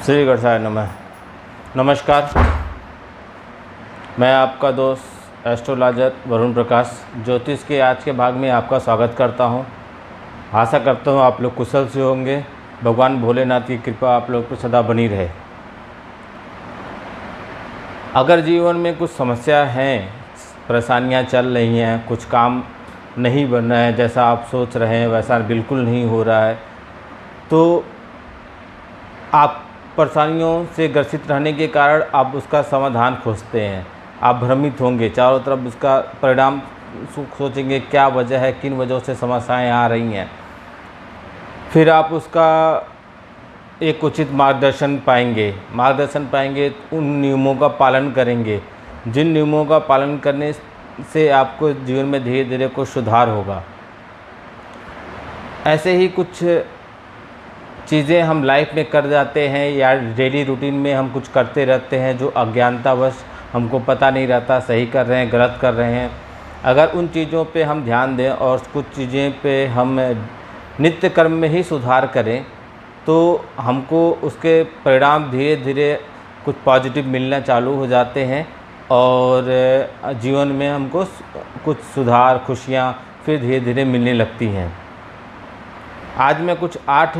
श्री गणेशाय नमः। नमस्कार, मैं आपका दोस्त एस्ट्रोलॉजर वरुण प्रकाश ज्योतिष के आज के भाग में आपका स्वागत करता हूं। आशा करता हूं आप लोग कुशल से होंगे। भगवान भोलेनाथ की कृपा आप लोग पर सदा बनी रहे। अगर जीवन में कुछ समस्या हैं, परेशानियां चल रही हैं, कुछ काम नहीं बन रहा है, जैसा आप सोच रहे हैं वैसा बिल्कुल नहीं हो रहा है, तो आप परेशानियों से ग्रसित रहने के कारण आप उसका समाधान खोजते हैं। आप भ्रमित होंगे, चारों तरफ उसका परिणाम सोचेंगे क्या वजह है, किन वजहों से समस्याएं आ रही हैं। फिर आप उसका एक उचित मार्गदर्शन पाएंगे, उन नियमों का पालन करेंगे जिन नियमों का पालन करने से आपको जीवन में धीरे धीरे कुछ सुधार होगा। ऐसे ही कुछ चीज़ें हम लाइफ में कर जाते हैं या डेली रूटीन में हम कुछ करते रहते हैं जो अज्ञानतावश हमको पता नहीं रहता सही कर रहे हैं गलत कर रहे हैं। अगर उन चीज़ों पे हम ध्यान दें और कुछ चीज़ें पे हम नित्य कर्म में ही सुधार करें तो हमको उसके परिणाम धीरे धीरे कुछ पॉजिटिव मिलना चालू हो जाते हैं और जीवन में हमको कुछ सुधार, खुशियाँ फिर धीरे धीरे मिलने लगती हैं। आज मैं कुछ 8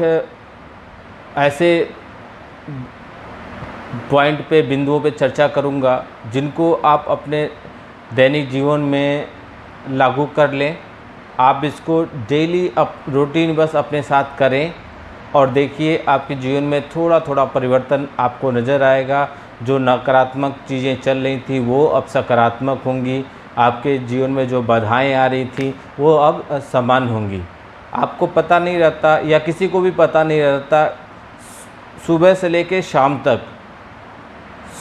ऐसे पॉइंट पे, बिंदुओं पे चर्चा करूंगा जिनको आप अपने दैनिक जीवन में लागू कर लें। आप इसको डेली रूटीन बस अपने साथ करें और देखिए आपके जीवन में थोड़ा थोड़ा परिवर्तन आपको नज़र आएगा। जो नकारात्मक चीज़ें चल रही थी वो अब सकारात्मक होंगी। आपके जीवन में जो बाधाएं आ रही थी वो अब समान होंगी। आपको पता नहीं रहता या किसी को भी पता नहीं रहता, सुबह से लेके शाम तक,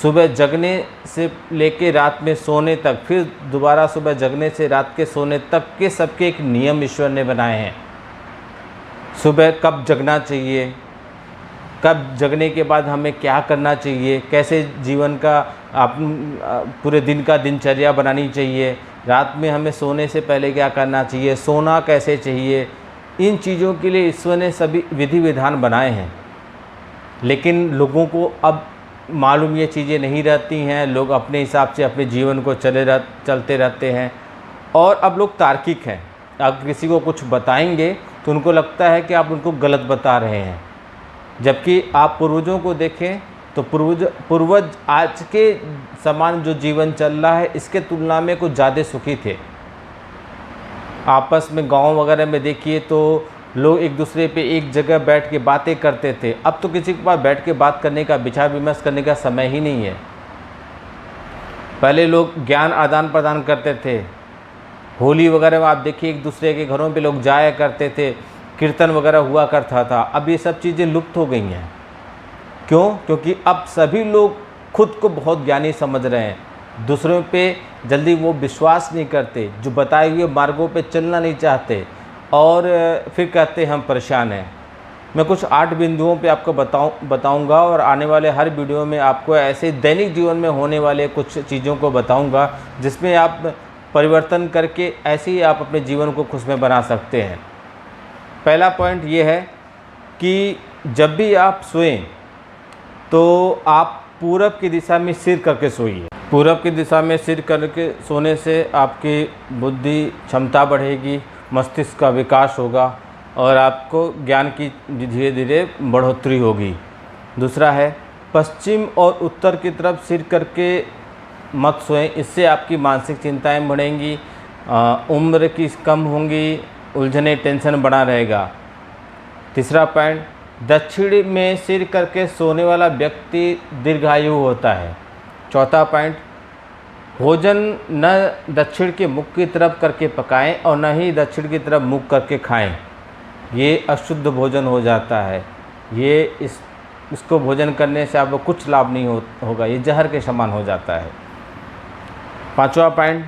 सुबह जगने से लेके रात में सोने तक, फिर दोबारा सुबह जगने से रात के सोने तक के सबके एक नियम ईश्वर ने बनाए हैं। सुबह कब जगना चाहिए, कब जगने के बाद हमें क्या करना चाहिए, कैसे जीवन का पूरे दिन का दिनचर्या बनानी चाहिए, रात में हमें सोने से पहले क्या करना चाहिए, सोना कैसे चाहिए। इन चीज़ों के लिए ईश्वर ने सभी विधि विधान बनाए हैं, लेकिन लोगों को अब मालूम ये चीज़ें नहीं रहती हैं। लोग अपने हिसाब से अपने जीवन को चलते रहते हैं और अब लोग तार्किक हैं। आप किसी को कुछ बताएंगे तो उनको लगता है कि आप उनको गलत बता रहे हैं, जबकि आप पूर्वजों को देखें तो पूर्वज आज के समान जो जीवन चल रहा है इसके तुलना में कुछ ज़्यादा सुखी थे। आपस में गांव वगैरह में देखिए तो लोग एक दूसरे पे एक जगह बैठ के बातें करते थे। अब तो किसी के पास बैठ के बात करने का, विचार विमर्श करने का समय ही नहीं है। पहले लोग ज्ञान आदान प्रदान करते थे। होली वगैरह में आप देखिए एक दूसरे के घरों पे लोग जाया करते थे, कीर्तन वगैरह हुआ करता था। अब ये सब चीज़ें लुप्त हो गई हैं। क्यों? क्योंकि अब सभी लोग खुद को बहुत ज्ञानी समझ रहे हैं, दूसरों पे जल्दी वो विश्वास नहीं करते, जो बताए हुए मार्गों पे चलना नहीं चाहते और फिर कहते हैं हम परेशान हैं। मैं कुछ 8 बिंदुओं पे आपको बताऊंगा और आने वाले हर वीडियो में आपको ऐसे दैनिक जीवन में होने वाले कुछ चीज़ों को बताऊंगा जिसमें आप परिवर्तन करके ऐसे ही आप अपने जीवन को खुशमय बना सकते हैं। पहला पॉइंट ये है कि जब भी आप सोएं तो आप पूरब की दिशा में सिर करके सोइए। पूरब की दिशा में सिर करके सोने से आपकी बुद्धि क्षमता बढ़ेगी, मस्तिष्क का विकास होगा और आपको ज्ञान की धीरे धीरे बढ़ोतरी होगी। दूसरा है पश्चिम और उत्तर की तरफ सिर करके मत सोएं, इससे आपकी मानसिक चिंताएं बढ़ेंगी, उम्र की कम होंगी, उलझने टेंशन बना रहेगा। तीसरा पॉइंट, दक्षिण में सिर करके सोने वाला व्यक्ति दीर्घायु होता है। चौथा पॉइंट, भोजन न दक्षिण के मुख की तरफ करके पकाएं और न ही दक्षिण की तरफ मुख करके खाएं, ये अशुद्ध भोजन हो जाता है। ये इसको भोजन करने से आपको कुछ लाभ नहीं होगा, ये जहर के समान हो जाता है। पांचवा पॉइंट,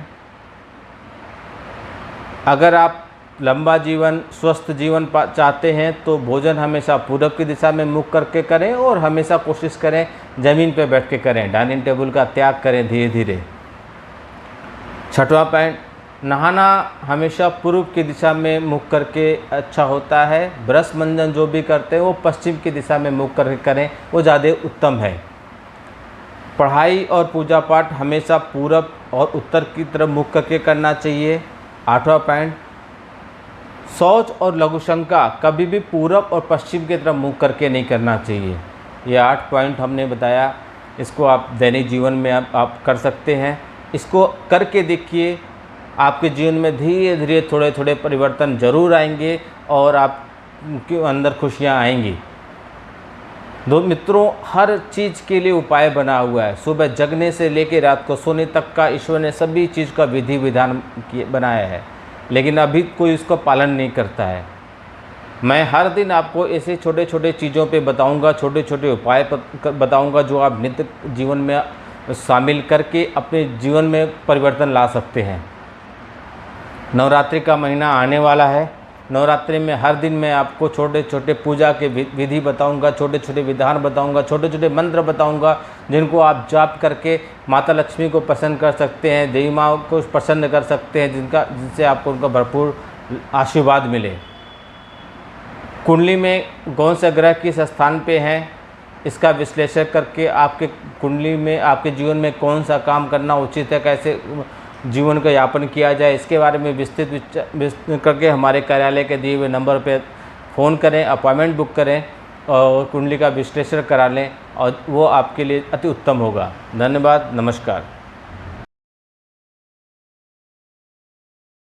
अगर आप लंबा जीवन, स्वस्थ जीवन चाहते हैं तो भोजन हमेशा पूरब की दिशा में मुख करके करें और हमेशा कोशिश करें ज़मीन पर बैठ के करें, डाइनिंग टेबल का त्याग करें धीरे धीरे। छठवां पॉइंट, नहाना हमेशा पूर्व की दिशा में मुख करके अच्छा होता है। ब्रश मंजन जो भी करते हैं वो पश्चिम की दिशा में मुख करके करें, वो ज़्यादा उत्तम है। पढ़ाई और पूजा पाठ हमेशा पूरब और उत्तर की तरफ मुख करके करना चाहिए। 8वां पॉइंट, शौच और लघुशंका कभी भी पूरब और पश्चिम की तरफ मुख करके नहीं करना चाहिए। ये 8 पॉइंट हमने बताया, इसको आप दैनिक जीवन में आप कर सकते हैं। इसको करके देखिए, आपके जीवन में धीरे धीरे थोड़े थोड़े परिवर्तन ज़रूर आएंगे और आपके अंदर खुशियाँ आएंगी। मित्रों, हर चीज़ के लिए उपाय बना हुआ है। सुबह जगने से लेकर रात को सोने तक का ईश्वर ने सभी चीज़ का विधि विधान बनाया है, लेकिन अभी कोई उसका पालन नहीं करता है। मैं हर दिन आपको ऐसे छोटे छोटे चीज़ों पे बताऊंगा, छोटे छोटे उपाय बताऊंगा जो आप नित्य जीवन में शामिल करके अपने जीवन में परिवर्तन ला सकते हैं। नवरात्रि का महीना आने वाला है। नवरात्रि में हर दिन मैं आपको छोटे छोटे पूजा के विधि बताऊंगा, छोटे छोटे विधान बताऊंगा, छोटे छोटे मंत्र बताऊंगा, जिनको आप जाप करके माता लक्ष्मी को प्रसन्न कर सकते हैं, देवी माँ को प्रसन्न कर सकते हैं, जिनसे आपको उनका भरपूर आशीर्वाद मिले। कुंडली में कौन सा ग्रह किस स्थान पे हैं, इसका विश्लेषण करके आपके कुंडली में आपके जीवन में कौन सा काम करना उचित है, कैसे जीवन का यापन किया जाए, इसके बारे में विस्तृत करके हमारे कार्यालय के दिए हुए नंबर पर फ़ोन करें, अपॉइंटमेंट बुक करें और कुंडली का विश्लेषण करा लें, और वो आपके लिए अति उत्तम होगा। धन्यवाद, नमस्कार।